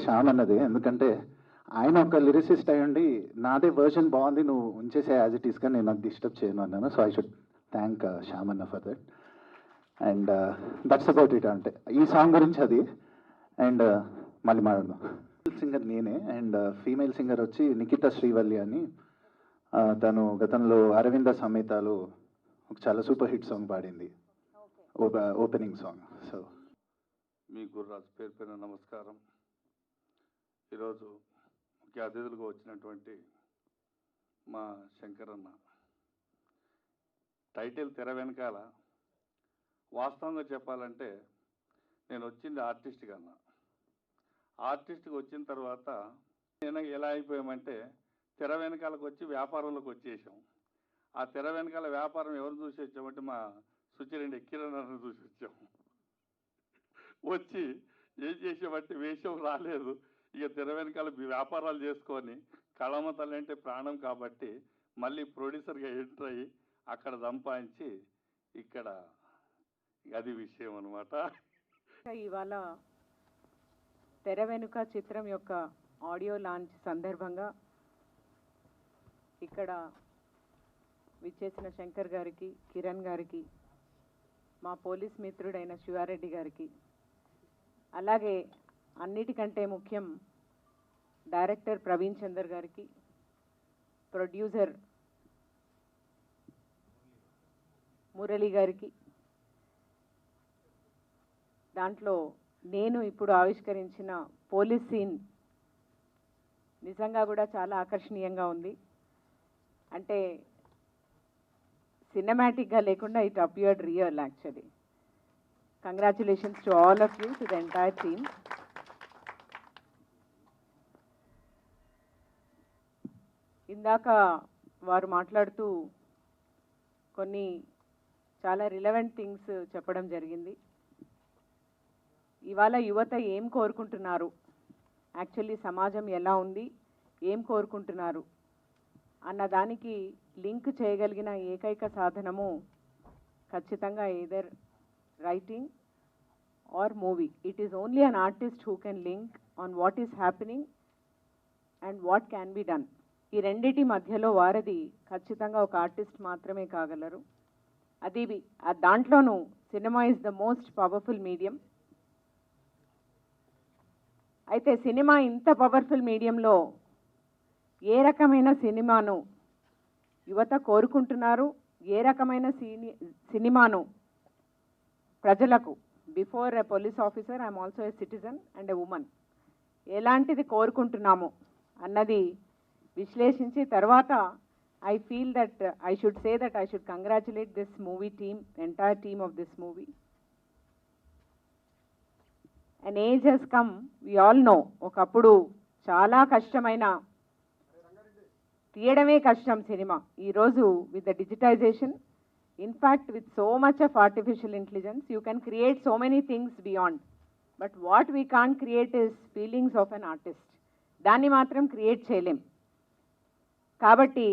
శ్యామ్ అన్నది. ఎందుకంటే ఆయన ఒక లిరిసిస్ట్ అయ్యుండి నాదే వర్షన్ బాగుంది, నువ్వు ఉంచేసే యాజ్ ఇట్ ఈస్గా, నేను నాకు డిస్టర్బ్ చేయను అన్నాను. So I should thank Shyam అన్న for that. And that's about it. అంటే ఈ సాంగ్ గురించి అది. అండ్ మళ్ళీ మాట్లాడదాం. సింగర్ నేనే, అండ్ ఫీమేల్ సింగర్ వచ్చి నిఖితా శ్రీవల్లి అని. తను గతంలో అరవింద సమేతాలు ఒక చాలా సూపర్ హిట్ సాంగ్ పాడింది, ఓపెనింగ్ సాంగ్. సో మీ గుర్రాజు పేరు పేరున నమస్కారం. ఈరోజు ముఖ్య అతిథులుగా వచ్చినటువంటి మా శంకరన్న, టైటిల్ తెర వెనకాల వాస్తవంగా చెప్పాలంటే నేను వచ్చింది ఆర్టిస్ట్గా అన్న. ఆర్టిస్ట్కి వచ్చిన తర్వాత నేను ఎలా అయిపోయామంటే తెర వెనకాలకు వచ్చి వ్యాపారంలోకి వచ్చేసాం. ఆ తెర వెనకాల వ్యాపారం ఎవరు చూసి వచ్చామంటే మా సుచిరెడ్డి కిరణ్ చూసి వచ్చాం. వచ్చి ఏం చేసామంటే వేషం రాలేదు, ఇక తెర వెనకాల వ్యాపారాలు చేసుకొని కళమ్మ తల్లి అంటే ప్రాణం కాబట్టి మళ్ళీ ప్రొడ్యూసర్గా ఎంటర్ అయ్యి అక్కడ సంపాదించి ఇక్కడ అది విషయం అనమాట. ఇవాళ తెర వెనుక చిత్రం యొక్క ఆడియో లాంచ్ సందర్భంగా ఇక్కడ విచ్చేసిన శంకర్ గారికి, కిరణ్ గారికి, మా పోలీస్ మిత్రుడైన శివారెడ్డి గారికి, అలాగే అన్నిటికంటే ముఖ్యం డైరెక్టర్ ప్రవీణ్ చందర్ గారికి, ప్రొడ్యూసర్ మురళి గారికి, దాంట్లో నేను ఇప్పుడు ఆవిష్కరించిన పోలీస్ సీన్ నిజంగా కూడా చాలా ఆకర్షణీయంగా ఉంది. అంటే సినిమాటిక్గా లేకుండా it appeared real actually. Congratulations to all of you, to the entire team. ఇందాక వారు మాట్లాడుతూ కొన్ని చాలా రిలవెంట్ థింగ్స్ చెప్పడం జరిగింది. ఇవాళ యువత ఏం కోరుకుంటున్నారు, యాక్చువల్లీ సమాజం ఎలా ఉంది, ఏం కోరుకుంటున్నారు అన్నదానికి లింక్ చేయగలిగిన ఏకైక సాధనము ఖచ్చితంగా either writing or movie. It is only an artist who can link on what is happening and what can be done. ఈ రెండిటి మధ్యలో వారది ఖచ్చితంగా ఒక ఆర్టిస్ట్ మాత్రమే కాగలరు. అది దాంట్లోనూ cinema is the most powerful medium. అయితే సినిమా ఇంత పవర్ఫుల్ మీడియంలో ఏ రకమైన సినిమాను యువత కోరుకుంటున్నారు, ఏ రకమైన సినిమాను ప్రజలకు, before a police officer I'm also a citizen and a women, ఎలాంటిది కోరుకుంటున్నాము అన్నది విశ్లేషించి తర్వాత I feel that I should say that I should congratulate this movie team, entire team of this movie. An age has come, we all know, ఒకప్పుడు చాలా కష్టమైన, తీయడమే కష్టం cinema. ఈరోజు with the digitisation, in fact with so much of artificial intelligence, you can create so many things beyond, but what we can't create is feelings of an artist. దాన్ని మాత్రం create చేయలేం. కాబట్టి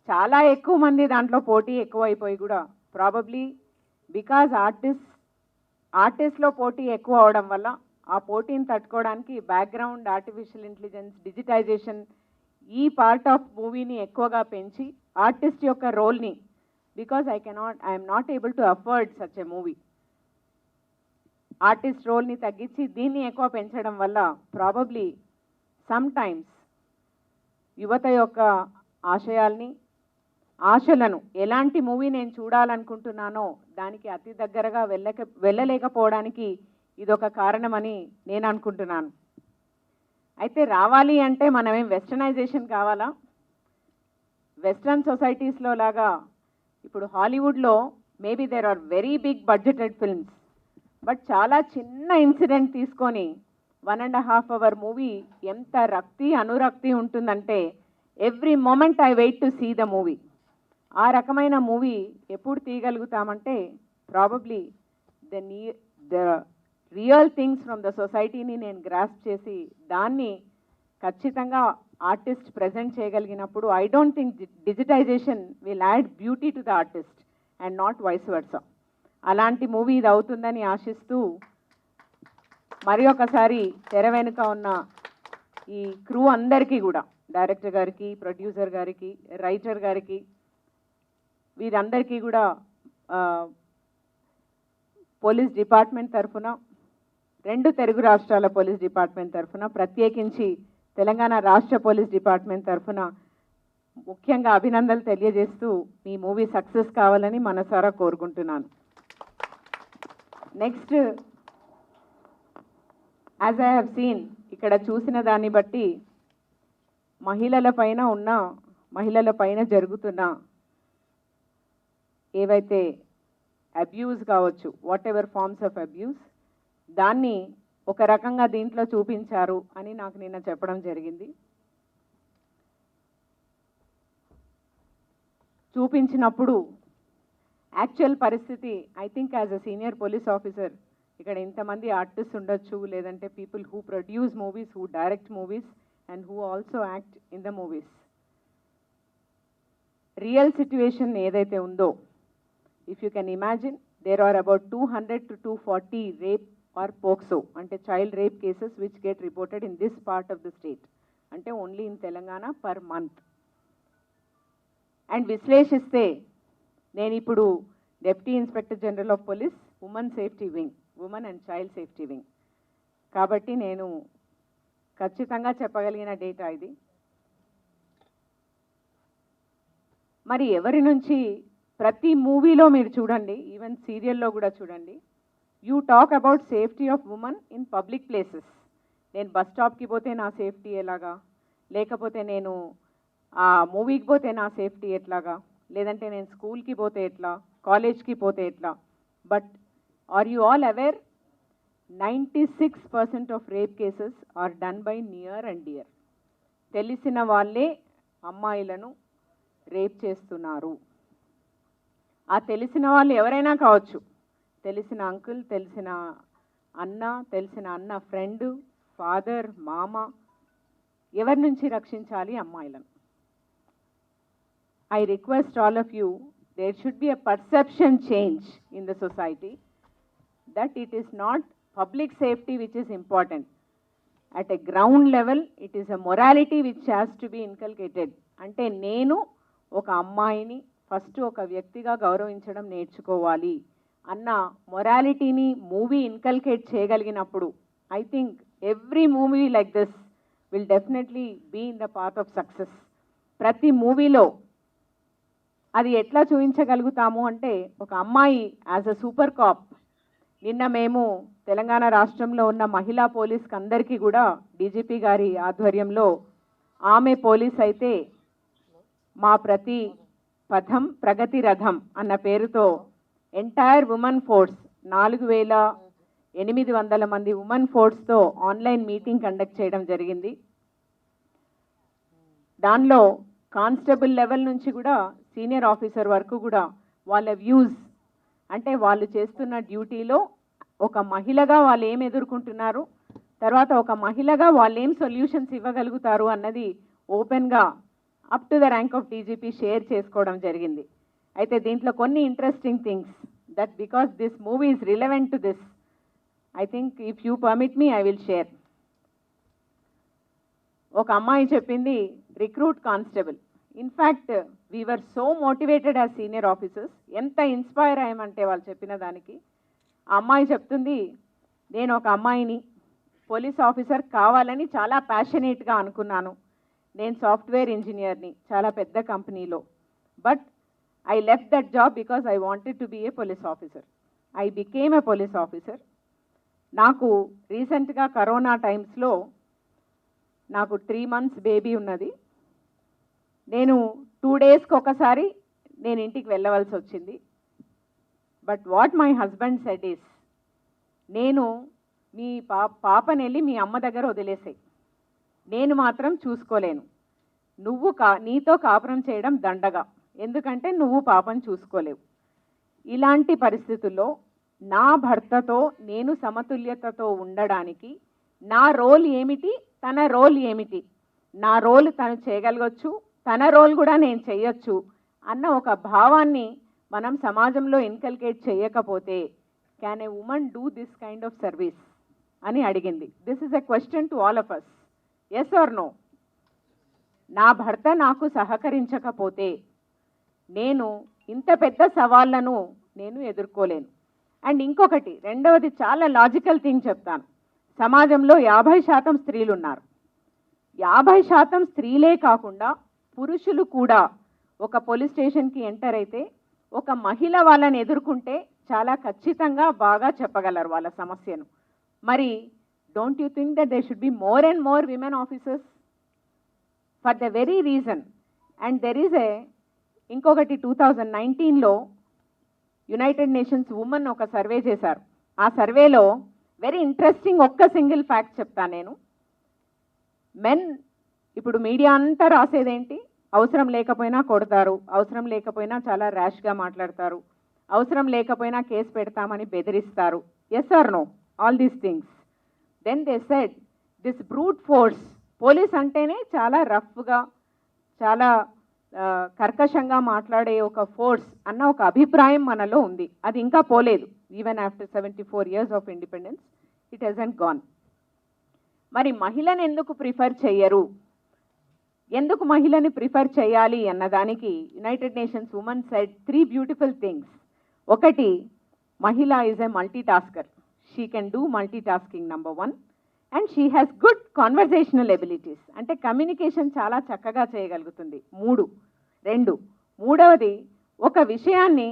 చాలా ఎక్కువ మంది దాంట్లో పోటీ ఎక్కువైపోయి కూడా ప్రాబబ్లీ బికాజ్ ఆర్టిస్ట్లో పోటీ ఎక్కువ అవడం వల్ల ఆ పోటీని తట్టుకోవడానికి బ్యాక్గ్రౌండ్ ఆర్టిఫిషియల్ ఇంటెలిజెన్స్, డిజిటైజేషన్ ఈ పార్ట్ ఆఫ్ మూవీని ఎక్కువగా పెంచి ఆర్టిస్ట్ యొక్క రోల్ని, because I'm not able to afford such a movie, artist రోల్ని తగ్గించి దీన్ని ఎక్కువ పెంచడం వల్ల ప్రాబబ్లీ సమ్ టైమ్స్ యువత యొక్క ఆశయాల్ని, ఆశలను, ఎలాంటి మూవీ నేను చూడాలనుకుంటున్నానో దానికి అతి దగ్గరగా వెళ్ళలేకపోవడానికి ఇదొక కారణమని నేను అనుకుంటున్నాను. అయితే రావాలి అంటే మనమేం వెస్టర్నైజేషన్ కావాలా? వెస్ట్రన్ సొసైటీస్లో లాగా ఇప్పుడు హాలీవుడ్లో maybe there are very big budgeted films, but చాలా చిన్న ఇన్సిడెంట్ తీసుకొని 1.5 hour మూవీ ఎంత రక్తి అనురక్తి ఉంటుందంటే every moment I wait to see the movie. ఆ రకమైన మూవీ ఎప్పుడు తీయగలుగుతామంటే probably the real things from the సొసైటీని నేను గ్రాస్ప్ చేసి దాన్ని ఖచ్చితంగా ఆర్టిస్ట్ ప్రజెంట్ చేయగలిగినప్పుడు I don't think digitization will add beauty to the artist and not vice versa. అలాంటి మూవీ ఇది అవుతుందని ఆశిస్తూ మరి ఒకసారి తెర వెనుక ఉన్న ఈ క్రూ అందరికీ కూడా, డైరెక్టర్ గారికి, ప్రొడ్యూసర్ గారికి, రైటర్ గారికి, వీరందరికీ కూడా పోలీస్ డిపార్ట్మెంట్ తరఫున, 2 తెలుగు రాష్ట్రాల పోలీస్ డిపార్ట్మెంట్ తరఫున, ప్రత్యేకించి తెలంగాణ రాష్ట్ర పోలీస్ డిపార్ట్మెంట్ తరఫున ముఖ్యంగా అభినందనలు తెలియజేస్తూ మీ మూవీ సక్సెస్ కావాలని మనసారా కోరుకుంటున్నాను. Next, as I have seen, ఇక్కడ చూసిన దాన్ని బట్టి మహిళల పైన జరుగుతున్న ఏవైతే అబ్యూస్ కావచ్చు, whatever forms of abuse, దాన్ని ఒక రకంగా దీంట్లో చూపించారు అని నాకు నిన్న చెప్పడం జరిగింది. చూపించినప్పుడు యాక్చువల్ పరిస్థితి, I think as a senior police officer, ఇక్కడ ఇంతమంది ఆర్టిస్ట్ ఉండొచ్చు, లేదంటే people who produce movies, who direct movies and who also act in the movies. Real situation ఏదైతే ఉందో, if you can imagine, there are about 200 to 240 rape or POCSO, అంటే child rape cases which get reported in this part of the state, అంటే only in Telangana per month. And విశ్లేషిస్తే, నేను ఇప్పుడు deputy inspector general of police, women safety wing, women and child safety wing, కాబట్టి నేను ఖచ్చితంగా చెప్పగలిగిన data ఇది. మరి ఎవరి నుంచి, ప్రతి మూవీలో మీరు చూడండి, ఈవెన్ సీరియల్లో కూడా చూడండి, you talk about safety of women in public places. నేను బస్ స్టాప్కి పోతే నా సేఫ్టీ ఎలాగా, లేకపోతే నేను ఆ మూవీకి పోతే నా సేఫ్టీ ఎట్లాగా, లేదంటే నేను స్కూల్కి పోతే ఎట్లా, కాలేజ్కి పోతే ఎట్లా. But are you all aware, 96% of rape cases are done by near and dear. తెలిసిన వాళ్ళే అమ్మాయిలను రేప్ చేస్తున్నారు. ఆ తెలిసిన వాళ్ళు ఎవరైనా కావచ్చు, తెలిసిన అంకుల్, తెలిసిన అన్న, ఫ్రెండ్, ఫాదర్, మామ, ఎవరి నుంచి రక్షించాలి అమ్మాయిలను? I request all of you, there should be a perception change in the society that it is not public safety which is important. At a ground level, it is a morality which has to be inculcated. అంటే నేను ఒక అమ్మాయిని first ఒక వ్యక్తిగా గౌరవించడం నేర్చుకోవాలి అన్న మొరాలిటీని మూవీ ఇన్కల్కేట్ చేయగలిగినప్పుడు, I think every movie like this will definitely be in the path of success. ప్రతి మూవీలో అది ఎట్లా చూపించగలుగుతాము అంటే, ఒక అమ్మాయి యాజ్ అ సూపర్ కాప్. నిన్న మేము తెలంగాణ రాష్ట్రంలో ఉన్న మహిళా పోలీస్కి అందరికీ కూడా డీజీపీ గారి ఆధ్వర్యంలో, ఆమె పోలీస్ అయితే మా ప్రతి పథం ప్రగతి రథం అన్న పేరుతో ఎంటైర్ ఉమెన్ ఫోర్స్, 4800 మంది ఉమెన్ ఫోర్స్తో ఆన్లైన్ మీటింగ్ కండక్ట్ చేయడం జరిగింది. దానిలో కానిస్టేబుల్ లెవెల్ నుంచి కూడా సీనియర్ ఆఫీసర్ వరకు కూడా వాళ్ళ వ్యూస్, అంటే వాళ్ళు చేస్తున్న డ్యూటీలో ఒక మహిళగా వాళ్ళు ఏం ఎదుర్కొంటున్నారు, తర్వాత ఒక మహిళగా వాళ్ళు ఏం సొల్యూషన్స్ ఇవ్వగలుగుతారు అన్నది ఓపెన్గా up to the rank of DGP share చేసుకోవడం జరిగింది. అయితే దీంట్లో కొన్ని interesting things that because this movie is relevant to this, I think if you permit me I will share. ఒక అమ్మాయి చెప్పింది, recruit constable. In fact we were so motivated as senior officers, ఎంత inspire అయ్యామంటే వాళ్ళు చెప్పిన దానికి. ఆ అమ్మాయి చెప్తుంది, నేను ఒక అమ్మాయిని పోలీస్ ఆఫీసర్ కావాలని చాలా ప్యాషనేట్గా అనుకున్నాను. నేను సాఫ్ట్వేర్ ఇంజనీర్ని చాలా పెద్ద కంపెనీలో, but I left that job because I wanted to be a police officer. I became a police officer. నాకు రీసెంట్గా కరోనా టైమ్స్లో నాకు 3 months బేబీ ఉన్నది. నేను 2 daysకి ఒకసారి నేను ఇంటికి వెళ్ళవలసి వచ్చింది. But what my husband said is, నేను మీ పాపని వెళ్ళి మీ అమ్మ దగ్గర వదిలేసాయి, నేను మాత్రం చూసుకోలేను. నువ్వు నీతో కాపురం చేయడం దండగా, ఎందుకంటే నువ్వు పాపను చూసుకోలేవు. ఇలాంటి పరిస్థితుల్లో నా భర్తతో నేను సమతుల్యతతో ఉండడానికి నా రోల్ ఏమిటి, తన రోల్ ఏమిటి, నా రోల్ తను చేయగలగచ్చు, తన రోల్ కూడా నేను చేయొచ్చు అన్న ఒక భావాన్ని మనం సమాజంలో ఇన్కల్కేట్ చేయకపోతే, can a woman do this kind of service అని అడిగింది. This is a question to all of us. Yes or no? నా భర్త నాకు సహకరించకపోతే నేను ఇంత పెద్ద సవాళ్లను నేను ఎదుర్కోలేను. అండ్ ఇంకొకటి, రెండవది చాలా లాజికల్ థింగ్ చెప్తాను. సమాజంలో 50% స్త్రీలు ఉన్నారు. 50% స్త్రీలే కాకుండా పురుషులు కూడా ఒక పోలీస్ స్టేషన్కి ఎంటర్ అయితే ఒక మహిళ వాళ్ళని ఎదుర్కొంటే చాలా ఖచ్చితంగా బాగా చెప్పగలరు వాళ్ళ సమస్యను. మరి don't you think that they should be more and more women officers for the very reason? And there is ఇంకొకటి, 2019లో యునైటెడ్ నేషన్స్ ఉమెన్ ఒక సర్వే చేశారు. ఆ సర్వేలో వెరీ ఇంట్రెస్టింగ్ ఒక్క సింగిల్ ఫ్యాక్ట్ చెప్తాను నేను. మెన్ ఇప్పుడు మీడియా అంతా రాసేదేంటి? అవసరం లేకపోయినా కొడతారు, అవసరం లేకపోయినా చాలా ర్యాష్గా మాట్లాడతారు, అవసరం లేకపోయినా కేసు పెడతామని బెదిరిస్తారు. Yes or no? All these things. Then they said this brute force, police అంటేనే చాలా రఫ్గా, చాలా కర్కశంగా మాట్లాడే ఒక ఫోర్స్ అన్న ఒక అభిప్రాయం మనలో ఉంది. అది ఇంకా పోలేదు. Even after 74 years of independence it hasn't gone. మరి మహిళను ఎందుకు ప్రిఫర్ చెయ్యరు? ఎందుకు మహిళని ప్రిఫర్ చేయాలి అన్నదానికి United Nations Women said 3 beautiful things. ఒకటి, మహిళ is a multitasker. She can do multitasking, number 1. And she has good conversational abilities, అంటే కమ్యూనికేషన్ చాలా చక్కగా చేయగలుగుతుంది. 2, మూడవది, ఒక విషయాన్ని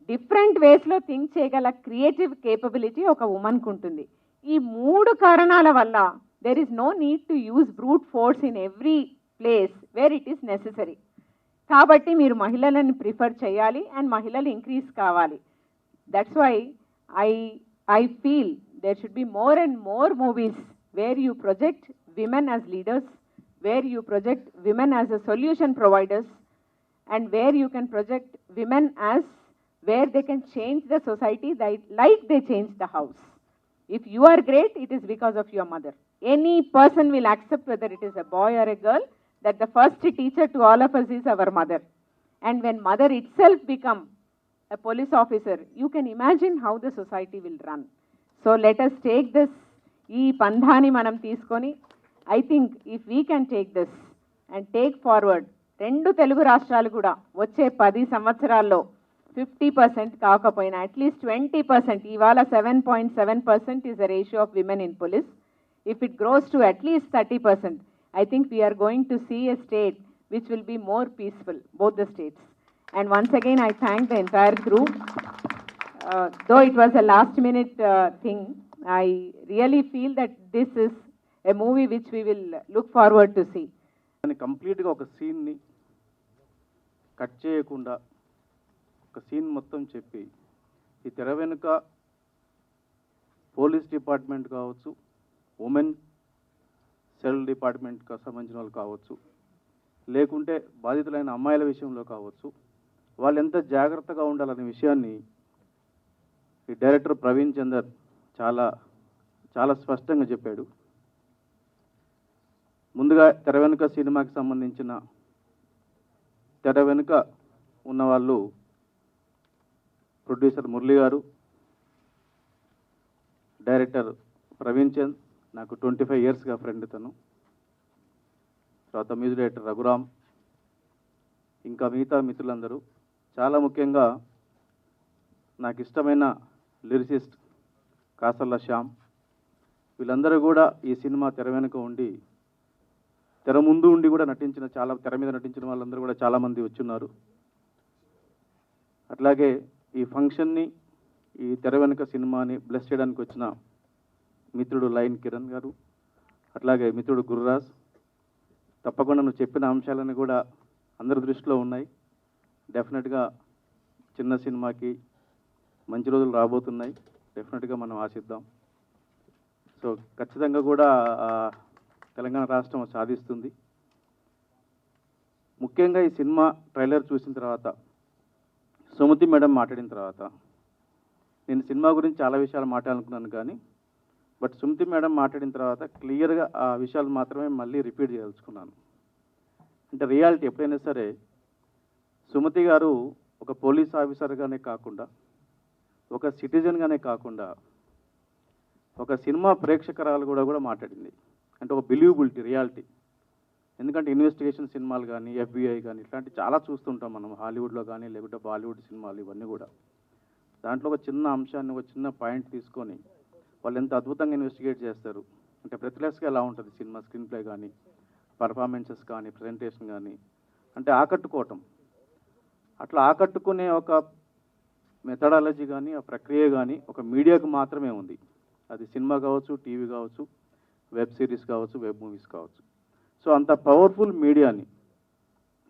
డిఫరెంట్ వేస్లో థింక్ చేయగల క్రియేటివ్ కేపబిలిటీ ఒక ఉమెన్కు ఉంటుంది. ఈ 3 కారణాల వల్ల there is no need to use brute force in every place where it is necessary. కాబట్టి మీరు మహిళలను ప్రిఫర్ చేయాలి అండ్ మహిళలు ఇంక్రీజ్ కావాలి. That's why I feel there should be more and more movies where you project women as leaders, where you project women as a solution providers, and where you can project women as where they can change the society like they change the house. If you are great, it is because of your mother. Any person will accept, whether it is a boy or a girl, that the first teacher to all of us is our mother. And when mother itself become a police officer, you can imagine how the society will run. So let us take this, ee pandhani manam teeskoni, I think if we can take this and take forward, rendu telugu rashtralu kuda వచ్చే 10 సంవత్సరాల్లో 50% కాకపోయినా at least 20%, ఇవాళ 7.7% is the ratio of women in police. If it grows to at least 30%, I think we are going to see a state which will be more peaceful, both the states. And once again, I thank the entire crew. Though it was a last minute thing, I really feel that this is a movie which we will look forward to see. అని కంప్లీట్గా ఒక సీన్ని cut చేయకుండా ఒక scene మొత్తం చెప్పి ఈ తెర వెనుక పోలీస్ డిపార్ట్మెంట్ కావచ్చు, ఉమెన్ సెల్ డిపార్ట్మెంట్కి సంబంధించిన వాళ్ళు కావచ్చు, లేకుంటే బాధితులైన అమ్మాయిల విషయంలో కావచ్చు, వాళ్ళు ఎంత జాగ్రత్తగా ఉండాలనే విషయాన్ని ఈ డైరెక్టర్ ప్రవీణ్ చందర్ చాలా చాలా స్పష్టంగా చెప్పాడు. ముందుగా తెర వెనుక సినిమాకి సంబంధించిన తెర వెనుక ఉన్నవాళ్ళు ప్రొడ్యూసర్ మురళి గారు, డైరెక్టర్ ప్రవీణ్ చంద్, నాకు 25 yearsగా ఫ్రెండ్ తను, తర్వాత మ్యూజిక్ డైరెక్టర్ రఘురామ్, ఇంకా మిగతా మిత్రులందరూ, చాలా ముఖ్యంగా నాకు ఇష్టమైన లిరిసిస్ట్ కాసర్ల శ్యామ్, వీళ్ళందరూ కూడా ఈ సినిమా తెర వెనుక ఉండి, తెర ముందు ఉండి కూడా నటించిన, చాలా తెర మీద నటించిన వాళ్ళందరూ కూడా చాలామంది వచ్చున్నారు. అట్లాగే ఈ ఫంక్షన్ని, ఈ తెర వెనుక సినిమాని బ్లెస్ చేయడానికి వచ్చిన మిత్రుడు లైన్ కిరణ్ గారు, అట్లాగే మిత్రుడు గురురాజ్, తప్పకుండా నువ్వు చెప్పిన అంశాలను కూడా అందరి దృష్టిలో ఉన్నాయి. డెఫినెట్గా చిన్న సినిమాకి మంచి రోజులు రాబోతున్నాయి, డెఫినెట్గా మనం ఆశిద్దాం. సో ఖచ్చితంగా కూడా తెలంగాణ రాష్ట్రం సాధిస్తుంది. ముఖ్యంగా ఈ సినిమా ట్రైలర్ చూసిన తర్వాత, సుమతి మేడం మాట్లాడిన తర్వాత, నేను సినిమా గురించి చాలా విషయాలు మాట్లాడాలనుకున్నాను కానీ బట్ సుమతి మేడం మాట్లాడిన తర్వాత క్లియర్గా ఆ విషయాలు మాత్రమే మళ్ళీ రిపీట్ చేయదలుచుకున్నాను. అంటే రియాలిటీ ఎప్పుడైనా సరే సుమతి గారు ఒక పోలీస్ ఆఫీసర్గానే కాకుండా, ఒక సిటిజన్గానే కాకుండా, ఒక సినిమా ప్రేక్షకురాలు కూడా మాట్లాడింది. అంటే ఒక బిలీవబిలిటీ, రియాలిటీ. ఎందుకంటే ఇన్వెస్టిగేషన్ సినిమాలు కానీ, FBI కానీ ఇట్లాంటి చాలా చూస్తుంటాం మనం హాలీవుడ్లో కానీ, లేకుంటే బాలీవుడ్ సినిమాలు ఇవన్నీ కూడా. దాంట్లో ఒక చిన్న అంశాన్ని, ఒక చిన్న పాయింట్ తీసుకొని వాళ్ళు ఎంత అద్భుతంగా ఇన్వెస్టిగేట్ చేస్తారు. అంటే బ్రెత్లెస్గా ఎలా ఉంటుంది సినిమా స్క్రీన్ ప్లే కానీ, పర్ఫార్మెన్సెస్ కానీ, ప్రజెంటేషన్ కానీ, అంటే ఆకట్టుకోవటం. అట్లా ఆకట్టుకునే ఒక మెథడాలజీ కానీ, ఆ ప్రక్రియ కానీ ఒక మీడియాకు మాత్రమే ఉంది. అది సినిమా కావచ్చు, టీవీ కావచ్చు, వెబ్ సిరీస్ కావచ్చు, వెబ్ మూవీస్ కావచ్చు. సో అంత పవర్ఫుల్ మీడియాని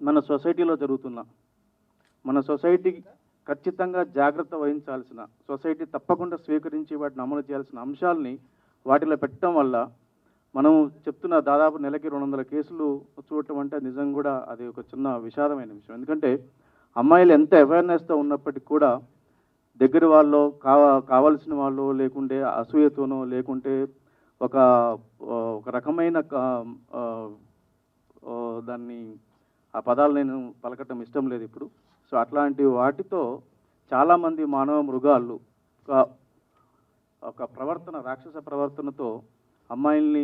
మన సొసైటీలో మన సొసైటీ ఖచ్చితంగా జాగ్రత్త వహించాల్సిన, సొసైటీ తప్పకుండా స్వీకరించి వాటిని అమలు చేయాల్సిన అంశాలని వాటిలో పెట్టడం వల్ల మనం చెప్తున్న దాదాపు నెలకి 200 కేసులు చూడటం అంటే నిజం కూడా అది ఒక చిన్న విషాదమైన విషయం. ఎందుకంటే అమ్మాయిలు ఎంత అవేర్నెస్తో ఉన్నప్పటికీ కూడా దగ్గర వాళ్ళు కావాల్సిన వాళ్ళు లేకుంటే అసూయతోనో లేకుంటే ఒక రకమైన దాన్ని ఆ పదాలు నేను పలకటం ఇష్టం లేదు ఇప్పుడు. సో అట్లాంటి వాటితో చాలామంది మానవ మృగాలు ఒక ప్రవర్తన, రాక్షస ప్రవర్తనతో అమ్మాయిల్ని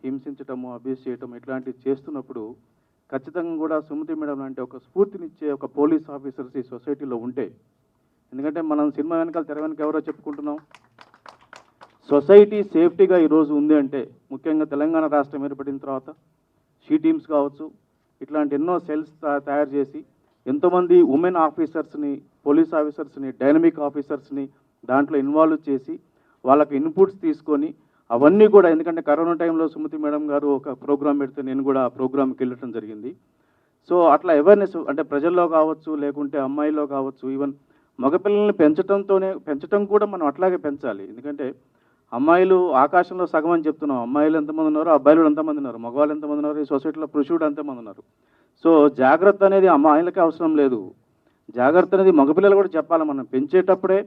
హింసించటము, అబ్యూస్ చేయటం ఇట్లాంటివి చేస్తున్నప్పుడు ఖచ్చితంగా కూడా సుమతి మేడం లాంటి ఒక స్ఫూర్తినిచ్చే ఒక పోలీస్ ఆఫీసర్స్ ఈ సొసైటీలో ఉంటే, ఎందుకంటే మనం సినిమా వెనకాల తెర వెనక ఎవరో చెప్పుకుంటున్నాం, సొసైటీ సేఫ్టీగా ఈరోజు ఉంది అంటే ముఖ్యంగా తెలంగాణ రాష్ట్రం ఏర్పడిన తర్వాత షీ టీమ్స్ కావచ్చు, ఇట్లాంటి ఎన్నో సెల్స్ తయారు చేసి ఎంతోమంది ఉమెన్ ఆఫీసర్స్ని, పోలీస్ ఆఫీసర్స్ని, డైనమిక్ ఆఫీసర్స్ని దాంట్లో ఇన్వాల్వ్ చేసి వాళ్ళకి ఇన్పుట్స్ తీసుకొని అవన్నీ కూడా, ఎందుకంటే కరోనా టైంలో సుమతి మేడం గారు ఒక ప్రోగ్రామ్ పెడితే నేను కూడా ఆ ప్రోగ్రామ్కి వెళ్ళటం జరిగింది. సో అట్లా అవేర్నెస్ అంటే ప్రజల్లో కావచ్చు, లేకుంటే అమ్మాయిల్లో కావచ్చు, ఈవెన్ మగపిల్లల్ని పెంచడం కూడా మనం అట్లాగే పెంచాలి. ఎందుకంటే అమ్మాయిలు ఆకాశంలో సగం అని చెప్తున్నాం, అమ్మాయిలు ఎంతమంది ఉన్నారు, అబ్బాయిలు ఎంతమంది ఉన్నారు, మగవాళ్ళు ఎంతమంది ఉన్నారు, ఈ సొసైటీలో పురుషుడు ఎంతమంది ఉన్నారు. సో జాగ్రత్త అనేది అమ్మాయిలకి అవసరం లేదు, జాగ్రత్త అనేది మగపిల్లలు కూడా చెప్పాలి. మనం పెంచేటప్పుడే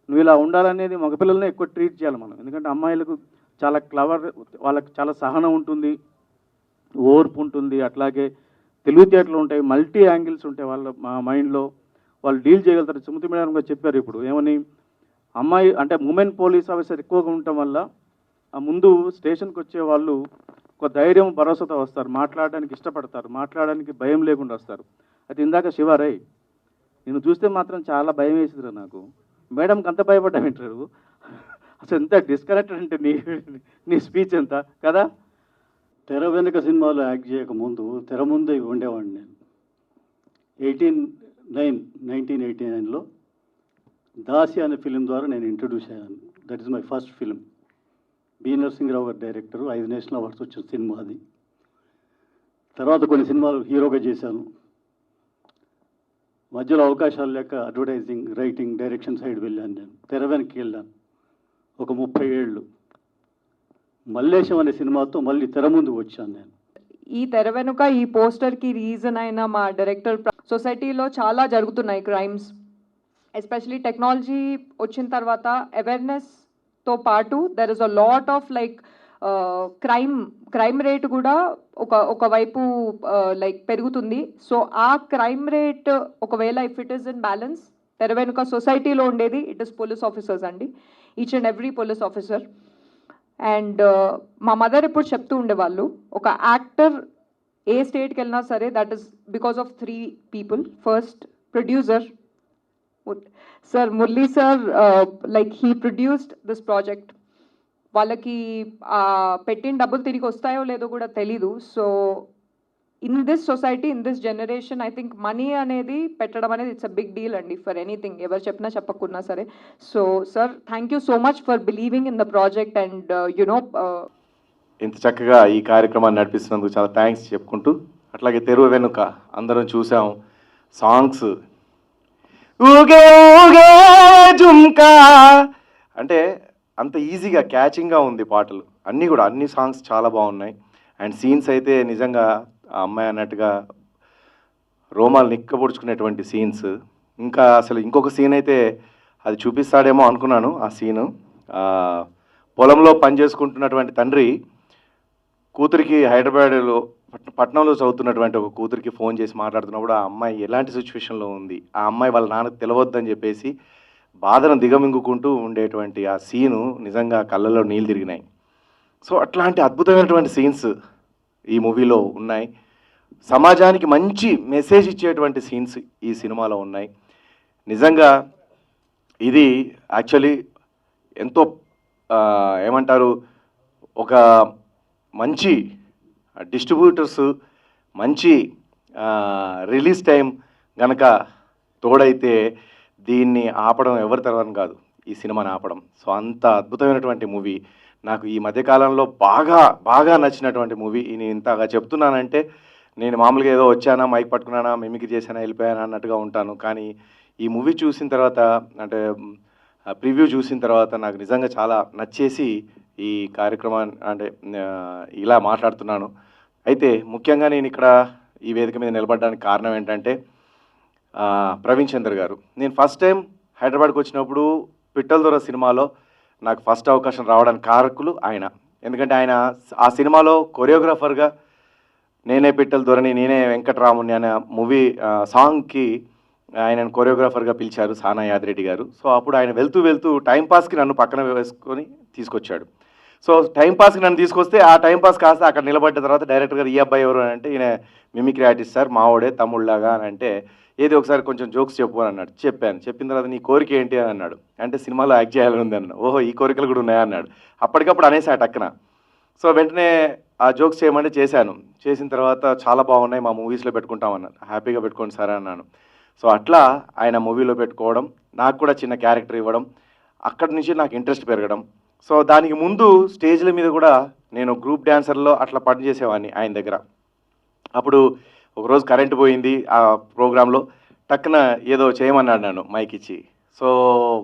నువ్వు ఇలా ఉండాలనేది మగపిల్లల్ని ఎక్కువ ట్రీట్ చేయాలి మనం. ఎందుకంటే అమ్మాయిలకు చాలా క్లవర్, వాళ్ళకి చాలా సహనం ఉంటుంది, ఓర్పు ఉంటుంది, అట్లాగే తెలివితేటలు ఉంటాయి, మల్టీ యాంగిల్స్ ఉంటాయి వాళ్ళ మైండ్లో, వాళ్ళు డీల్ చేయగలుగుతారు. సుమతి మేడం గారు చెప్పారు ఇప్పుడు ఏమని, అమ్మాయి అంటే ఉమెన్ పోలీస్ ఆఫీసర్ ఎక్కువగా ఉండటం వల్ల ఆ ముందు స్టేషన్కి వచ్చే వాళ్ళు ఒక ధైర్యం, భరోసాతో వస్తారు, మాట్లాడడానికి ఇష్టపడతారు, మాట్లాడడానికి భయం లేకుండా వస్తారు. అయితే ఇందాక శివారై నేను చూస్తే మాత్రం చాలా భయం వేసిందిరా నాకు, మేడంకి అంత భయపడ్డా వింటారు, అసలు ఎంత డిస్కనెక్టెడ్ అంటే నీ స్పీచ్ ఎంత కదా. తెర వెనుక సినిమాలో యాక్ట్ చేయకముందు తెర ముందే ఉండేవాడిని నేను. 1989లో దాసి అనే ఫిలిం ద్వారా నేను ఇంట్రడ్యూస్ అయ్యాను. That is my first film. B Narasimharao గారు డైరెక్టరు, 5 నేషనల్ అవార్డ్స్ వచ్చిన సినిమా అది. తర్వాత కొన్ని సినిమాలు హీరోగా చేశాను. మధ్యలో అవకాశాలు లేక అడ్వర్టైజింగ్, రైటింగ్, డైరెక్షన్ సైడ్ వెళ్ళాను. నేను తెర వెనక్కి వెళ్ళాను ఒక 30 ఏళ్ళు. మల్లేశం అనే సినిమాతో మళ్ళీ తెర ముందుకు వచ్చాను నేను. ఈ తెర వెనుక ఈ పోస్టర్కి రీజన్ అయిన మా డైరెక్టర్, సొసైటీలో చాలా జరుగుతున్నాయి క్రైమ్స్, ఎస్పెషలీ టెక్నాలజీ వచ్చిన తర్వాత అవేర్నెస్తో పాటు there is a lot of like crime rate కూడా ఒకవైపు లైక్ పెరుగుతుంది. సో ఆ క్రైమ్ రేట్ ఒకవేళ if it is in balance, తెర వెనుక సొసైటీలో ఉండేది ఇట్ ఇస్ పోలీస్ ఆఫీసర్స్ అండి, each and every police officer. And మా మదర్ ఇప్పుడు చెప్తూ ఉండేవాళ్ళు, ఒక యాక్టర్ ఏ స్టేట్కి వెళ్ళినా సరే that is because of 3 people. First producer sir Murali sir, like he produced this project. వాళ్ళకి పెట్టిన డబ్బులు తిరిగి వస్తాయో లేదో కూడా తెలీదు. So in this society, in this generation, I think money అనేది పెట్టడం అనేది ఇట్స్ అ బిగ్ డీల్ అండి ఫర్ ఎనీథింగ్, ఎవరు చెప్పినా చెప్పకున్నా సరే. So sir thank you so much for believing in the project and you know ఇంత చక్కగా ఈ కార్యక్రమాన్ని నడిపిస్తున్నందుకు చాలా థ్యాంక్స్ చెప్పుకుంటూ, అట్లాగే తెరువు వెనుక అందరం చూసాం సాంగ్స్, ఊగే ఊగే జుమ్కా అంటే అంత ఈజీగా క్యాచింగ్గా ఉంది పాటలు అన్నీ కూడా, అన్ని సాంగ్స్ చాలా బాగున్నాయి. అండ్ సీన్స్ అయితే నిజంగా ఆ అమ్మాయి అన్నట్టుగా రోమాలు నిక్కబొడుచుకునేటువంటి సీన్స్. ఇంకా అసలు ఇంకొక సీన్ అయితే అది చూపిస్తాడేమో అనుకున్నాను. ఆ సీను పొలంలో పనిచేసుకుంటున్నటువంటి తండ్రి కూతురికి హైదరాబాద్లో పట్నంలో చదువుతున్నటువంటి ఒక కూతురికి ఫోన్ చేసి మాట్లాడుతున్నప్పుడు ఆ అమ్మాయి ఎలాంటి సిచ్యువేషన్లో ఉంది, ఆ అమ్మాయి వాళ్ళ నాన్నకు తెలియవద్దని చెప్పేసి బాధను దిగమింగుకుంటూ ఉండేటువంటి ఆ సీను నిజంగా కళ్ళలో నీళ్ళు తిరిగినాయి. సో అట్లాంటి అద్భుతమైనటువంటి సీన్స్ ఈ మూవీలో ఉన్నాయి. సమాజానికి మంచి మెసేజ్ ఇచ్చేటువంటి సీన్స్ ఈ సినిమాలో ఉన్నాయి. నిజంగా ఇది యాక్చువల్లీ ఎంతో ఏమంటారు, ఒక మంచి డిస్ట్రిబ్యూటర్స్ మంచి రిలీజ్ టైం గనక తోడైతే దీన్ని ఆపడం ఎవరి తరం కాదు, ఈ సినిమాని ఆపడం. సో అంత అద్భుతమైనటువంటి మూవీ నాకు ఈ మధ్యకాలంలో బాగా బాగా నచ్చినటువంటి మూవీ. నేను ఇంతగా చెప్తున్నానంటే నేను మామూలుగా ఏదో వచ్చానా, మైక్ పట్టుకున్నానా, మిమిక్రీ చేశానా, వెళ్ళిపోయానా అన్నట్టుగా ఉంటాను. కానీ ఈ మూవీ చూసిన తర్వాత, అంటే ప్రివ్యూ చూసిన తర్వాత నాకు నిజంగా చాలా నచ్చేసి ఈ కార్యక్రమాన్ని అంటే ఇలా మాట్లాడుతున్నాను. అయితే ముఖ్యంగా నేను ఇక్కడ ఈ వేదిక మీద నిలబడడానికి కారణం ఏంటంటే ప్రవీణ్ చంద్ర గారు. నేను ఫస్ట్ టైం హైదరాబాద్కి వచ్చినప్పుడు పిట్టల దొర సినిమాలో నాకు ఫస్ట్ అవకాశం రావడానికి కారకులు ఆయన. ఎందుకంటే ఆయన ఆ సినిమాలో కొరియోగ్రాఫర్గా నేనే పిట్టల దొరని నేనే వెంకటరాముని అనే మూవీ సాంగ్కి ఆయనను కొరియోగ్రాఫర్గా పిలిచారు సానా యాదిరెడ్డి గారు. సో అప్పుడు ఆయన వెళ్తూ వెళ్తూ టైంపాస్కి నన్ను పక్కన వేసుకొని తీసుకొచ్చాడు. సో టైంపాస్కి నన్ను తీసుకొస్తే ఆ టైంపాస్ కాస్త అక్కడ నిలబడ్డ తర్వాత డైరెక్టర్ గారు ఈ అబ్బాయి ఎవరు అని అంటే, ఈయన మిమిక్రీ ఆర్టిస్ట్ సార్, మావోడే తమ్ముళ్ళలాగా అని అంటే, ఏది ఒకసారి కొంచెం జోక్స్ చెప్పు అని అన్నాడు. చెప్పాను. చెప్పిన తర్వాత నీ కోరిక ఏంటి అని అన్నాడు. అంటే సినిమాలో యాక్ట్ చేయాలని ఉంది అన్న. ఓహో ఈ కోరికలు కూడా ఉన్నాయా అన్నాడు. అప్పటికప్పుడు అనేసి ఆ టక్కన. సో వెంటనే ఆ జోక్స్ చేయమంటే చేశాను. చేసిన తర్వాత చాలా బాగున్నాయి, మా మూవీస్లో పెట్టుకుంటామన్నారు. హ్యాపీగా పెట్టుకోండి సార్ అన్నాను. సో అట్లా ఆయన మూవీలో పెట్టుకోవడం, నాకు కూడా చిన్న క్యారెక్టర్ ఇవ్వడం, అక్కడి నుంచి నాకు ఇంట్రెస్ట్ పెరగడం. సో దానికి ముందు స్టేజ్ల మీద కూడా నేను గ్రూప్ డ్యాన్సర్లో అట్లా పనిచేసేవాడిని ఆయన దగ్గర. అప్పుడు ఒకరోజు కరెంటు పోయింది ఆ ప్రోగ్రాంలో, టక్కున ఏదో చేయమన్నాడు నన్ను మైక్ ఇచ్చి. సో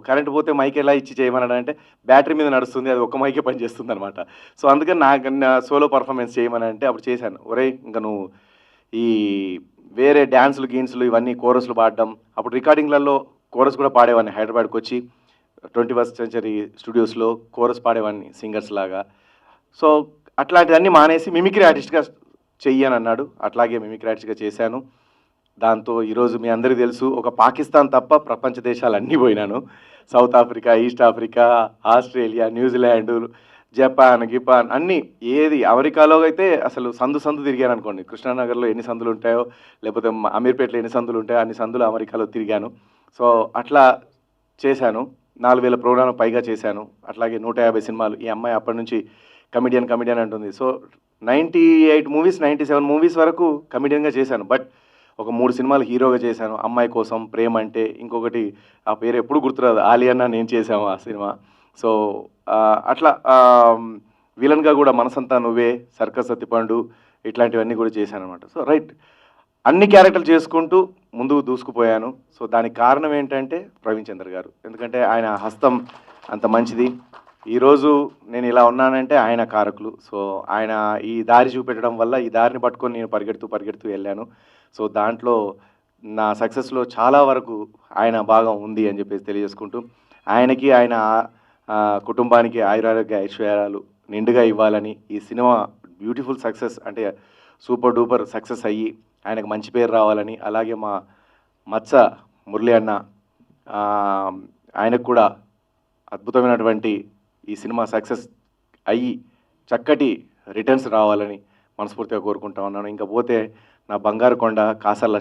కరెంటు పోతే మైక్ ఎలా ఇచ్చి చేయమన్నాడు అంటే, బ్యాటరీ మీద నడుస్తుంది, అది ఒక్క మైకే పనిచేస్తుంది అనమాట. సో అందుకని నా సోలో పర్ఫార్మెన్స్ చేయమని అంటే అప్పుడు చేశాను. ఒరే ఇంకా నువ్వు ఈ వేరే డ్యాన్సులు గీన్సులు ఇవన్నీ కోరస్లు పాడడం, అప్పుడు రికార్డింగ్లలో కోరస్ కూడా పాడేవాడిని. హైదరాబాద్కి వచ్చి 21st సెంచరీ స్టూడియోస్లో కోరస్ పాడేవాడిని సింగర్స్ లాగా. సో అట్లాంటివన్నీ మానేసి మిమిక్రీ ఆర్టిస్ట్గా చెయ్యని అన్నాడు. అట్లాగే మిమిక్రీ ఆర్టిస్ట్గా చేశాను. దాంతో ఈరోజు మీ అందరికీ తెలుసు, ఒక పాకిస్తాన్ తప్ప ప్రపంచ దేశాలు అన్నీ పోయినాను. South Africa, East Africa, Australia, న్యూజిలాండ్, జపాన్, గిపాన్ అన్నీ. ఏది అమెరికాలో అయితే అసలు సందు సందు తిరిగాను అనుకోండి. కృష్ణానగర్లో ఎన్ని సందులు ఉంటాయో, లేకపోతే అమీర్పేటలో ఎన్ని సందులు ఉంటాయో అన్ని సందులు అమెరికాలో తిరిగాను. సో అట్లా చేశాను. 4000 ప్రోగ్రాంలు పైగా చేశాను. అట్లాగే 150 సినిమాలు. ఈ అమ్మాయి అప్పటి నుంచి కమిడియన్ అంటుంది. సో 98 మూవీస్ 97 మూవీస్ వరకు కమిడియన్గా చేశాను. బట్ ఒక 3 సినిమాలు హీరోగా చేశాను. అమ్మాయి కోసం, ప్రేమ అంటే, ఇంకొకటి ఆ పేరు ఎప్పుడు గుర్తురాదు, ఆలియన్నా నేను చేశాము ఆ సినిమా. సో అట్లా విలన్గా కూడా మనసంతా నువ్వే, సర్కస్ సత్తిపండు ఇట్లాంటివన్నీ కూడా చేశాను అనమాట. సో రైట్, అన్ని క్యారెక్టర్లు చేసుకుంటూ ముందుకు దూసుకుపోయాను. సో దానికి కారణం ఏంటంటే ప్రవీణ్ చంద్ర గారు. ఎందుకంటే ఆయన హస్తం అంత మంచిది. ఈరోజు నేను ఇలా ఉన్నానంటే ఆయన కారకులు. సో ఆయన ఈ దారి చూపెట్టడం వల్ల ఈ దారిని పట్టుకొని నేను పరిగెడుతూ వెళ్ళాను. సో దాంట్లో నా సక్సెస్లో చాలా వరకు ఆయన భాగం ఉంది అని చెప్పేసి తెలియజేసుకుంటూ, ఆయనకి ఆయన కుటుంబానికి ఆయురారోగ్య ఐశ్వర్యాలు నిండుగా ఇవ్వాలని, ఈ సినిమా బ్యూటిఫుల్ సక్సెస్ అంటే సూపర్ డూపర్ సక్సెస్ అయ్యి ఆయనకు మంచి పేరు రావాలని, అలాగే మా మత్స మురళి అన్న ఆయనకు కూడా అద్భుతమైనటువంటి ఈ సినిమా సక్సెస్ అయ్యి చక్కటి రిటర్న్స్ రావాలని మనస్ఫూర్తిగా కోరుకుంటా ఉన్నాను. ఇంకా పోతే నా బంగారు కొండ కాసర్ల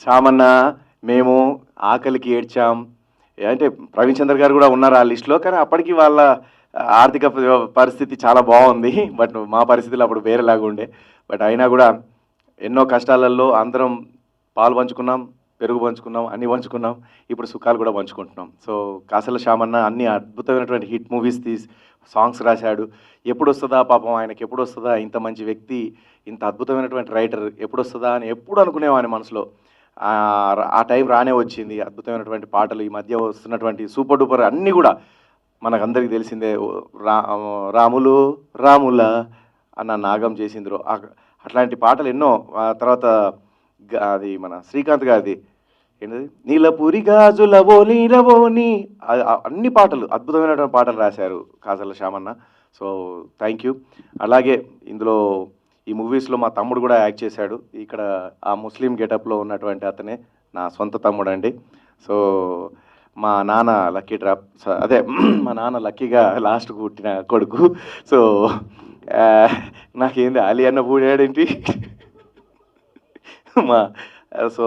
శ్యామన్న మేము ఆకలికి ఏడ్చాం అంటే ప్రవీణ్ చంద్ర గారు కూడా ఉన్నారు ఆ లిస్టులో. కానీ అప్పటికి వాళ్ళ ఆర్థిక పరిస్థితి చాలా బాగుంది. బట్ మా పరిస్థితులు అప్పుడు వేరేలాగా ఉండే. బట్ అయినా కూడా ఎన్నో కష్టాలలో అందరం పాలు పంచుకున్నాం, పెరుగు పంచుకున్నాం, అన్నీ పంచుకున్నాం. ఇప్పుడు సుఖాలు కూడా పంచుకుంటున్నాం. సో కాసల శ్యామన్న అన్ని అద్భుతమైనటువంటి హిట్ మూవీస్ సాంగ్స్ రాశాడు. ఎప్పుడు వస్తుందా పాపం ఆయనకి, ఎప్పుడు వస్తుందా ఇంత మంచి వ్యక్తి, ఇంత అద్భుతమైనటువంటి రైటర్ ఎప్పుడు వస్తుందా అని ఎప్పుడు అనుకునేవాని మనసులో. ఆ టైం రానే వచ్చింది. అద్భుతమైనటువంటి పాటలు, ఈ మధ్య వస్తున్నటువంటి సూపర్ డూపర్ అన్నీ కూడా మనకందరికీ తెలిసిందే. రాముల అన్న నాగం చేసిండ్రు, అట్లాంటి పాటలు ఎన్నో. తర్వాత అది మన శ్రీకాంత్ గారిది ఏంటది, నీలపురి గాజులవో నీలవోని, అన్ని పాటలు అద్భుతమైనటువంటి పాటలు రాశారు కాసల శ్యామన్న. So thank you. అలాగే ఇందులో ఈ మూవీస్లో మా తమ్ముడు కూడా యాక్ట్ చేశాడు. ఇక్కడ ఆ ముస్లిం గెటప్లో ఉన్నటువంటి అతనే నా సొంత తమ్ముడు అండి. సో మా నాన్న లక్కీ డ్రాప్ అదే మా నాన్న లక్కీగా లాస్ట్కు పుట్టిన కొడుకు. సో నాకేంది అలీ అన్న పూడాడేంటి మా సో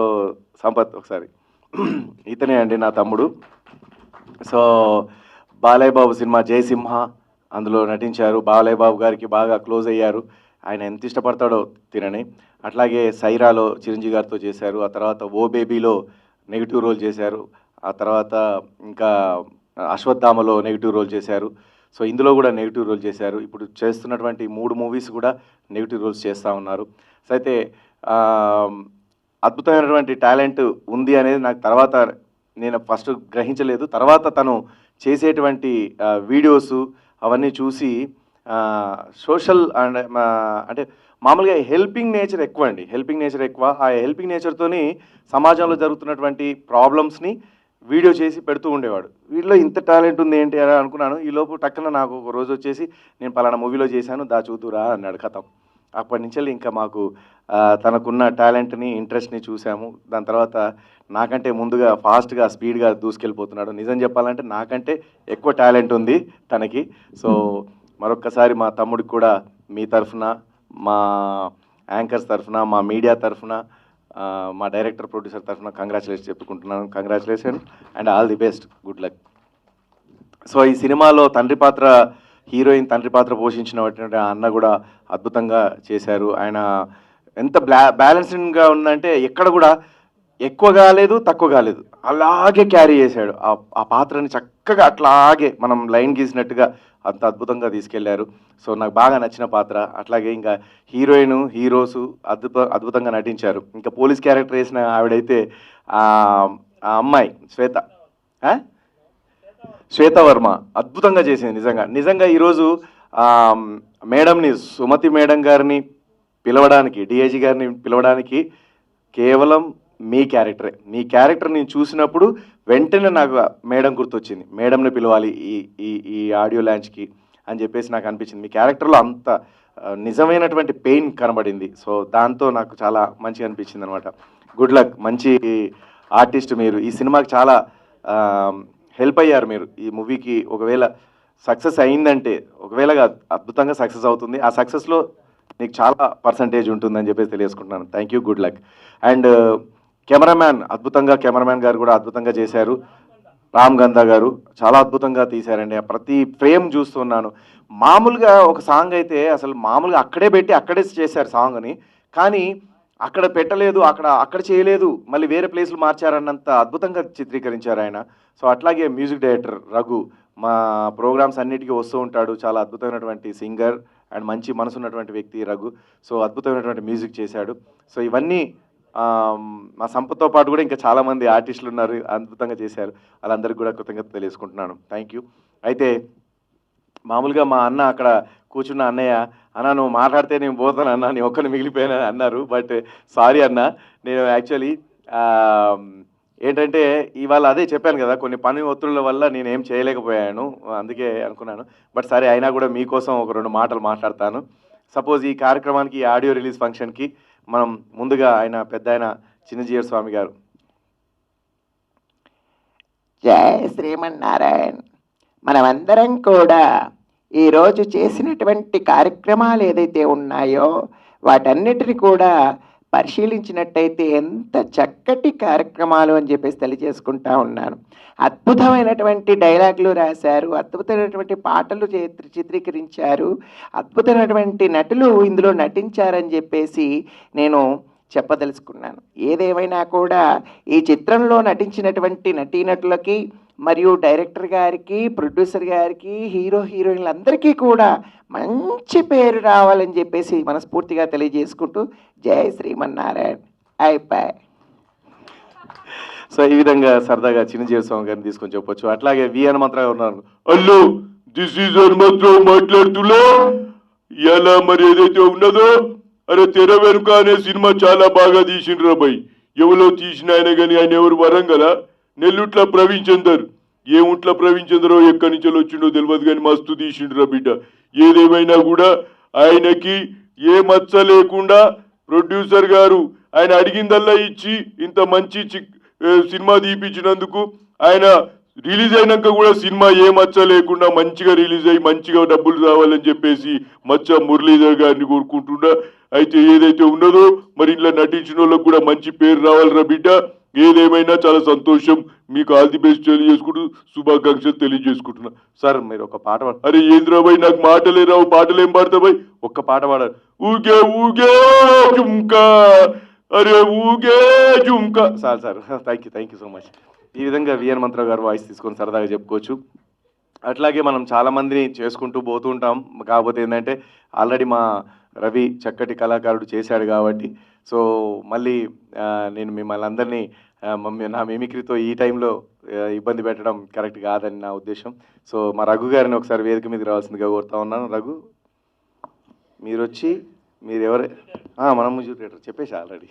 సంపత్ ఒకసారి ఇతనే అండి నా తమ్ముడు. సో బాలయ్య బాబు సినిమా జయసింహ అందులో నటించారు. బాలయ్య బాబు గారికి బాగా క్లోజ్ అయ్యారు. ఆయన ఎంత ఇష్టపడతాడో తినని. అట్లాగే సైరాలో చిరంజీవి గారితో చేశారు. ఆ తర్వాత ఓ బేబీలో నెగిటివ్ రోల్ చేశారు. ఆ తర్వాత ఇంకా అశ్వత్థామలో నెగిటివ్ రోల్ చేశారు. సో ఇందులో కూడా నెగిటివ్ రోల్ చేశారు. ఇప్పుడు చేస్తున్నటువంటి 3 మూవీస్ కూడా నెగిటివ్ రోల్స్ చేస్తూ ఉన్నారు. సో అయితే అద్భుతమైనటువంటి టాలెంట్ ఉంది అనేది నాకు తర్వాత నేను ఫస్ట్ గ్రహించలేదు. తర్వాత తను చేసేటువంటి వీడియోస్ అవన్నీ చూసి సోషల్ అండ్ అంటే మామూలుగా హెల్పింగ్ నేచర్ ఎక్కువ అండి. హెల్పింగ్ నేచర్ ఎక్కువ. ఆ హెల్పింగ్ నేచర్తోని సమాజంలో జరుగుతున్నటువంటి ప్రాబ్లమ్స్ని వీడియో చేసి పెడుతూ ఉండేవాడు. వీటిలో ఇంత టాలెంట్ ఉంది ఏంటి అని అనుకున్నాను. ఈలోపు టక్కున నాకు ఒక రోజు వచ్చేసి నేను పలానా మూవీలో చేశాను దా చూతురా అన్నాడు. కథం. అప్పటి నుంచి ఇంకా మాకు తనకున్న టాలెంట్ని ఇంట్రెస్ట్ని చూసాము. దాని తర్వాత నాకంటే ముందుగా ఫాస్ట్గా స్పీడ్గా దూసుకెళ్ళిపోతున్నాడు. నిజం చెప్పాలంటే నాకంటే ఎక్కువ టాలెంట్ ఉంది తనకి. సో మరొక్కసారి మా తమ్ముడికి కూడా మీ తరఫున, మా యాంకర్స్ తరఫున, మా మీడియా తరఫున, మా డైరెక్టర్ ప్రొడ్యూసర్ తరఫున కంగ్రాచులేషన్ చెప్పుకుంటున్నాను. Congratulation and all the best. Good luck. So ఈ సినిమాలో హీరోయిన్ తండ్రి పాత్ర పోషించినటువంటి అన్న కూడా అద్భుతంగా చేశారు. ఆయన ఎంత బ్యాలెన్సింగ్గా ఉందంటే ఎక్కడ కూడా ఎక్కువ కాలేదు, తక్కువ కాలేదు, అలాగే క్యారీ చేశాడు. ఆ పాత్రని చక్కగా అట్లాగే మనం లైన్ గీసినట్టుగా అంత అద్భుతంగా తీసుకెళ్లారు. సో నాకు బాగా నచ్చిన పాత్ర. అట్లాగే ఇంకా హీరోసు అద్భుతంగా నటించారు. ఇంకా పోలీస్ క్యారెక్టర్ వేసిన ఆవిడైతే ఆ అమ్మాయి శ్వేతవర్మ అద్భుతంగా చేసింది. నిజంగా ఈరోజు మేడంని, సుమతి మేడం గారిని పిలవడానికి, డిఐజీ గారిని పిలవడానికి కేవలం మీ క్యారెక్టర్ నేను చూసినప్పుడు వెంటనే నాకు మేడం గుర్తొచ్చింది. మేడంని పిలవాలి ఈ ఆడియో లాంచ్కి అని చెప్పేసి నాకు అనిపించింది. మీ క్యారెక్టర్లో అంత నిజమైనటువంటి పెయిన్ కనబడింది. సో దాంతో నాకు చాలా మంచిగా అనిపించింది అనమాట. Good luck. మంచి ఆర్టిస్ట్ మీరు. ఈ సినిమాకి చాలా హెల్ప్ అయ్యారు మీరు. ఈ మూవీకి ఒకవేళ సక్సెస్ అయిందంటే, ఒకవేళ అద్భుతంగా సక్సెస్ అవుతుంది. ఆ సక్సెస్లో నీకు చాలా పర్సంటేజ్ ఉంటుందని చెప్పేసి తెలియజేసుకుంటున్నాను. Thank you. Good luck. And cameraman గారు కూడా అద్భుతంగా చేశారు. రామ్ గంధా గారు చాలా అద్భుతంగా తీశారండి. ప్రతి ఫ్రేమ్ చూస్తున్నాను. మామూలుగా ఒక సాంగ్ అయితే అసలు మామూలుగా అక్కడే పెట్టి అక్కడే చేశారు సాంగ్ని, కానీ అక్కడ పెట్టలేదు, అక్కడ చేయలేదు, మళ్ళీ వేరే ప్లేస్లు మార్చారన్నంత అద్భుతంగా చిత్రీకరించారు ఆయన. సో అట్లాగే మ్యూజిక్ డైరెక్టర్ రఘు మా ప్రోగ్రామ్స్ అన్నిటికీ వస్తూ ఉంటాడు. చాలా అద్భుతమైనటువంటి సింగర్ అండ్ మంచి మనసు ఉన్నటువంటి వ్యక్తి రఘు. సో అద్భుతమైనటువంటి మ్యూజిక్ చేశాడు. సో ఇవన్నీ మా సంపత్తో పాటు కూడా ఇంకా చాలామంది ఆర్టిస్టులు ఉన్నారు, అద్భుతంగా చేశారు. వాళ్ళందరికీ కూడా కృతజ్ఞత తెలియజేసుకుంటున్నాను. Thank you. అయితే మామూలుగా మా అన్న అక్కడ కూర్చున్న అన్నయ్య, అన్న నువ్వు మాట్లాడితే నేను పోతాను అన్న, నేను ఒక్కరిని మిగిలిపోయానని అన్నారు. బట్ సారీ అన్న, నేను యాక్చువల్లీ ఏంటంటే ఇవాళ అదే చెప్పాను కదా, కొన్ని పని ఒత్తిళ్ళ వల్ల నేను ఏం చేయలేకపోయాను, అందుకే అనుకున్నాను. బట్ సరే, అయినా కూడా మీకోసం ఒక 2 మాటలు మాట్లాడతాను. సపోజ్ ఈ కార్యక్రమానికి, ఈ ఆడియో రిలీజ్ ఫంక్షన్కి మనం ముందుగా పెద్ద ఆయన చిన్నజీయర్ స్వామి గారు. జై శ్రీమన్నారాయణ. మనమందరం కూడా ఈరోజు చేసినటువంటి కార్యక్రమాలు ఏదైతే ఉన్నాయో వాటన్నిటిని కూడా పరిశీలించినట్టయితే ఎంత చక్కటి కార్యక్రమాలు అని చెప్పేసి తెలియజేసుకుంటా ఉన్నాను. అద్భుతమైనటువంటి డైలాగులు రాశారు, అద్భుతమైనటువంటి పాటలు చిత్రీకరించారు, అద్భుతమైనటువంటి నటులు ఇందులో నటించారని చెప్పేసి నేను చెప్పదలుచుకున్నాను. ఏదేమైనా కూడా ఈ చిత్రంలో నటించినటువంటి నటీనటులకి మరియు డైరెక్టర్ గారికి, ప్రొడ్యూసర్ గారికి, హీరోయిన్లందరికీ కూడా మంచి పేరు రావాలని చెప్పేసి మనస్ఫూర్తిగా తెలియజేసుకుంటూ జై శ్రీమన్నారాయణ. అయిపోయి. సో ఈ విధంగా సరదాగా చిన్నజీవి స్వామి గారిని తీసుకొని చెప్పొచ్చు. అట్లాగే వి హనుమంతరావు ఉన్నారు. హలో, దిస్ ఈజ్ హనుమంతరావు మాట్లాడుతున్నా. ఇలా మరి ఏదైతే ఉన్నదో, అరే తెర వెనుక అనే సినిమా చాలా బాగా తీసిండ్రా బై. ఎవరో తీసిన ఆయన కానీ, ఆయన ఎవరు వరంగల నెల్లుట్ల ప్రవీణ్ చందర్. ఏముంట్ల ప్రవీణ్ చంద్రో ఎక్కడి నుంచి వచ్చిండో తెలియదు కానీ మస్తు తీసిండ్రా బిడ్డ. ఏదేమైనా కూడా ఆయనకి ఏ మచ్చ లేకుండా ప్రొడ్యూసర్ గారు ఆయన అడిగిందల్లా ఇచ్చి ఇంత మంచి సినిమా తీపించినందుకు ఆయన రిలీజ్ అయినాక కూడా సినిమా ఏ మచ్చ లేకుండా మంచిగా రిలీజ్ అయ్యి మంచిగా డబ్బులు రావాలని చెప్పేసి మచ్చ మురళీధర్ గారిని కోరుకుంటున్నా. అయితే ఏదైతే ఉన్నదో మరి ఇంట్లో నటించిన వాళ్ళకు కూడా మంచి పేరు రావాలిరా బిడ్డ. ఏదేమైనా చాలా సంతోషం. మీకు ఆల్ ది బెస్ట్ తెలియజేసుకుంటూ శుభాకాంక్షలు తెలియజేసుకుంటున్నా. సార్ మీరు ఒక పాట పాడు. అరే ఏంద్రాబాయ్, నాకు మాటలే రావు, పాటలు ఏం పాడతా బాయ్? ఒక్క పాట పాడారు. ఊగే ఊగే జుంకా, అరే ఊగే జుంకా. Sir thank you so much. ఈ విధంగా విఎన్ మంత్రావు గారు వాయిస్ తీసుకొని సరదాగా చెప్పుకోవచ్చు. అట్లాగే మనం చాలామందిని చేసుకుంటూ పోతూ ఉంటాం. కాకపోతే ఏంటంటే ఆల్రెడీ మా రవి చక్కటి కళాకారుడు చేశాడు కాబట్టి సో మళ్ళీ నేను మిమ్మల్ని అందరినీ నా మిమిక్రీతో ఈ టైంలో ఇబ్బంది పెట్టడం కరెక్ట్ కాదని నా ఉద్దేశం. సో మా రఘు గారిని ఒకసారి వేదిక మీదకి రావాల్సిందిగా కోరుతా ఉన్నాను. రఘు, మీరు వచ్చి మీరు ఎవరే మనం మ్యూజిక్ డైరెక్టర్ చెప్పేసి ఆల్రెడీ